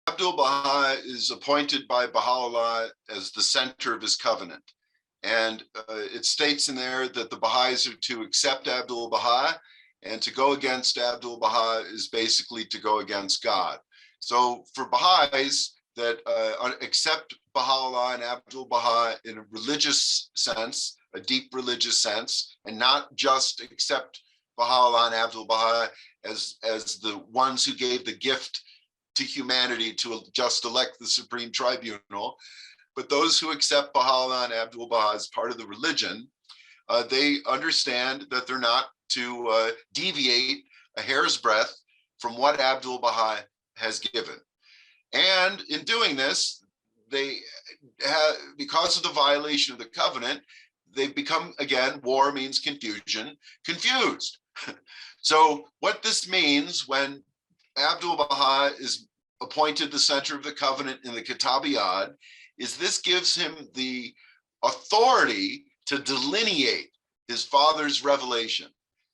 Abdulbaha is appointed by Bahaullah as the center of his covenant. And it states in there that the Bahais are to accept Abdulbaha, and to go against Abdulbaha is basically to go against God. So for Bahais that accept Bahaullah and Abdulbaha in a religious sense, a deep religious sense, and not just accept Bahaullah and Abdulbaha as the ones who gave the gift to humanity to just elect the Supreme Tribunal, but those who accept Bahaullah and Abdulbaha as part of the religion, they understand that they're not to deviate a hair's breadth from what Abdulbaha has given. And in doing this, they have, because of the violation of the covenant, they've become, again, war means confusion, confused. So what this means when Abdulbaha is appointed the center of the covenant in the Kitab-i-Yad is this gives him the authority to delineate his father's revelation.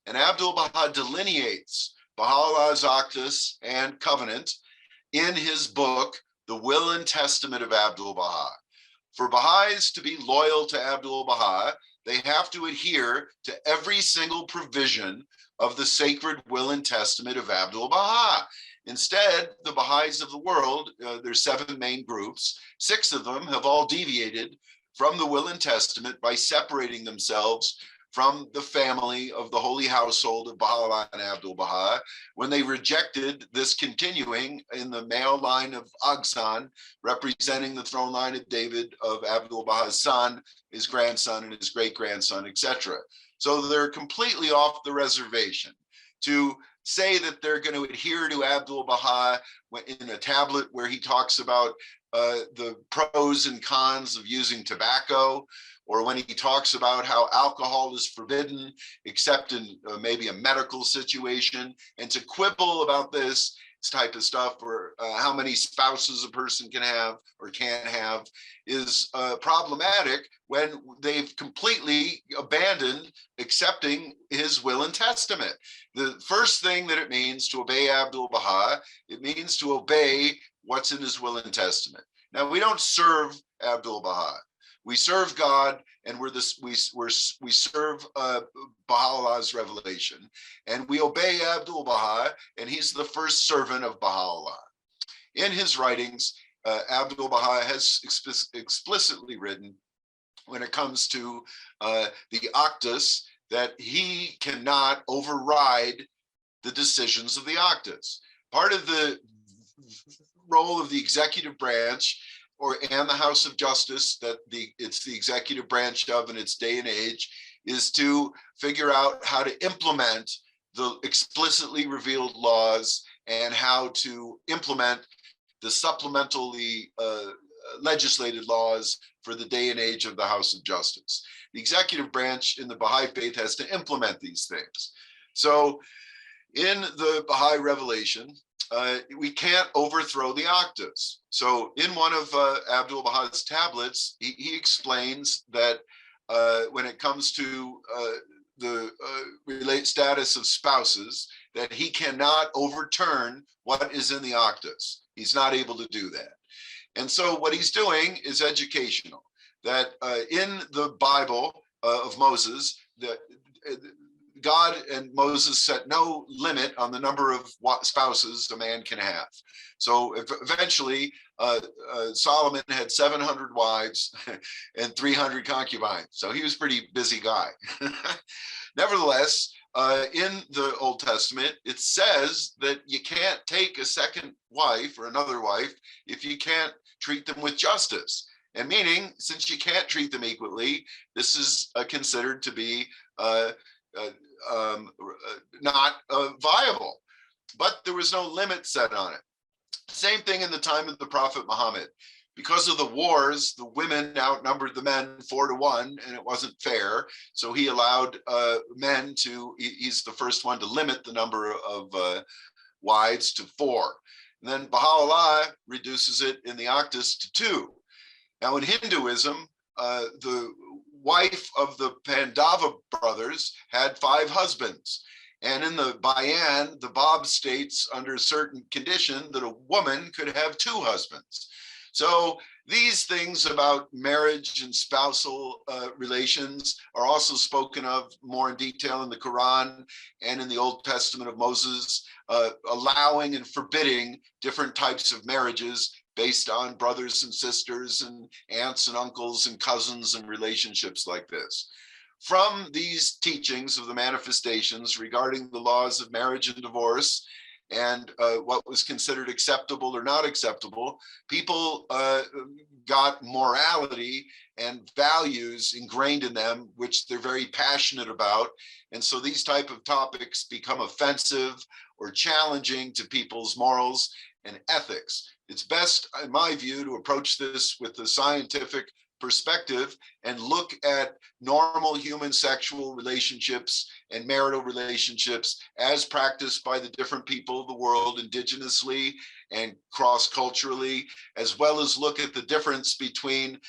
And Abdulbaha delineates Baha'u'llah's Actus and Covenant in his book, The Will and Testament of Abdulbaha. For Baha'is to be loyal to Abdulbaha, they have to adhere to every single provision of the sacred will and testament of Abdulbaha. Instead, the Baha'is of the world, there's 7 main groups, 6 of them have all deviated from the will and testament by separating themselves from the family of the holy household of Baha'u'llah and Abdulbaha when they rejected this continuing in the male line of Agsan, representing the throne line of David, of Abdulbaha's son, his grandson, and his great-grandson, etc. So they're completely off the reservation. To say that they're going to adhere to Abdulbaha in a tablet where he talks about the pros and cons of using tobacco, or when he talks about how alcohol is forbidden, except in maybe a medical situation, and to quibble about this type of stuff, or how many spouses a person can have or can't have, is problematic when they've completely abandoned accepting his will and testament. The first thing that it means to obey Abdulbaha, it means to obey what's in his will and testament. Now, we don't serve Abdulbaha. We serve God, and we serve Baha'u'llah's revelation, and we obey Abdulbaha, and he's the first servant of Baha'u'llah. In his writings, Abdulbaha has explicitly written, when it comes to the Actus, that he cannot override the decisions of the Actus. Part of the role of the executive branch and the House of Justice that it's the executive branch of in its day and age is to figure out how to implement the explicitly revealed laws and how to implement the supplementally legislated laws for the day and age of the House of Justice. The executive branch in the Bahai Faith has to implement these things. So in the Bahai revelation, we can't overthrow the Actus. So in one of Abdulbaha's tablets, he explains that when it comes to the status of spouses, that he cannot overturn what is in the Actus. He's not able to do that. And so what he's doing is educational, that in the Bible of Moses, that God and Moses set no limit on the number of spouses a man can have. So eventually, Solomon had 700 wives and 300 concubines. So he was a pretty busy guy. Nevertheless, in the Old Testament, it says that you can't take a second wife or another wife if you can't treat them with justice. And meaning, since you can't treat them equally, this is considered to be not viable. But there was no limit set on it. Same thing in the time of the Prophet Muhammad. Because of the wars, the women outnumbered the men 4-1, and it wasn't fair. So he allowed men to, he's the first one to limit the number of wives to 4. And then Baha'u'llah reduces it in the Actus to 2. Now in Hinduism, the wife of the Pandava brothers had 5 husbands. And in the Bahaiyan, the Bab states under a certain condition that a woman could have two husbands. So these things about marriage and spousal relations are also spoken of more in detail in the Quran and in the Old Testament of Moses, allowing and forbidding different types of marriages based on brothers and sisters and aunts and uncles and cousins and relationships like this. From these teachings of the manifestations regarding the laws of marriage and divorce and what was considered acceptable or not acceptable, people got morality and values ingrained in them, which they're very passionate about. And so these type of topics become offensive or challenging to people's morals and ethics. It's best, in my view, to approach this with the scientific perspective and look at normal human sexual relationships and marital relationships as practiced by the different people of the world indigenously and cross-culturally, as well as look at the difference between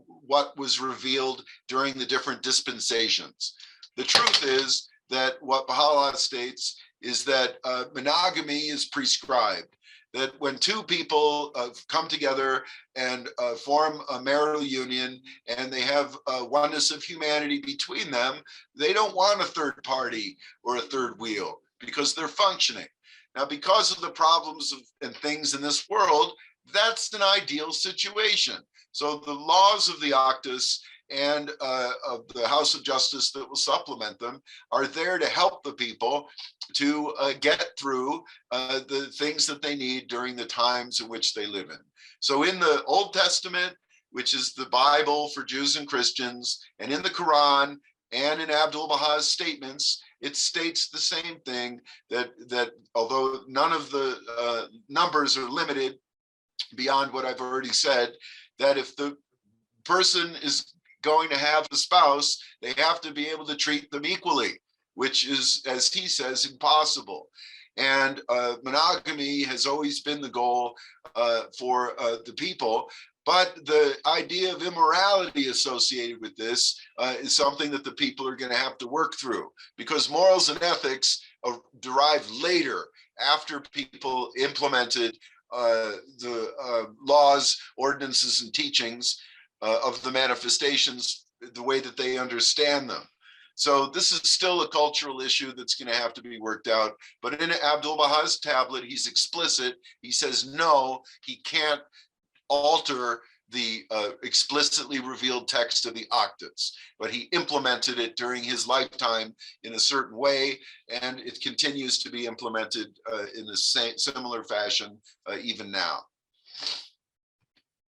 what was revealed during the different dispensations. The truth is that what Bahaullah states is that monogamy is prescribed, that when two people come together and form a marital union and they have a oneness of humanity between them, they don't want a third party or a third wheel because they're functioning. Now, because of the problems and things in this world, that's an ideal situation. So the laws of the Octus and of the House of Justice that will supplement them are there to help the people to get through the things that they need during the times in which they live in. So in the Old Testament, which is the Bible for Jews and Christians, and in the Quran and in Abdulbaha's statements, it states the same thing, that although none of the numbers are limited beyond what I've already said, that if the person is going to have a spouse, they have to be able to treat them equally, which is, as he says, impossible. And monogamy has always been the goal for the people. But the idea of immorality associated with this is something that the people are going to have to work through, because morals and ethics are derived later, after people implemented the laws, ordinances, and teachings of the manifestations the way that they understand them. So this is still a cultural issue that's going to have to be worked out. But in Abdulbaha's tablet, he's explicit. He says, no, he can't alter the explicitly revealed text of the octets, but he implemented it during his lifetime in a certain way, and it continues to be implemented in the same similar fashion even now.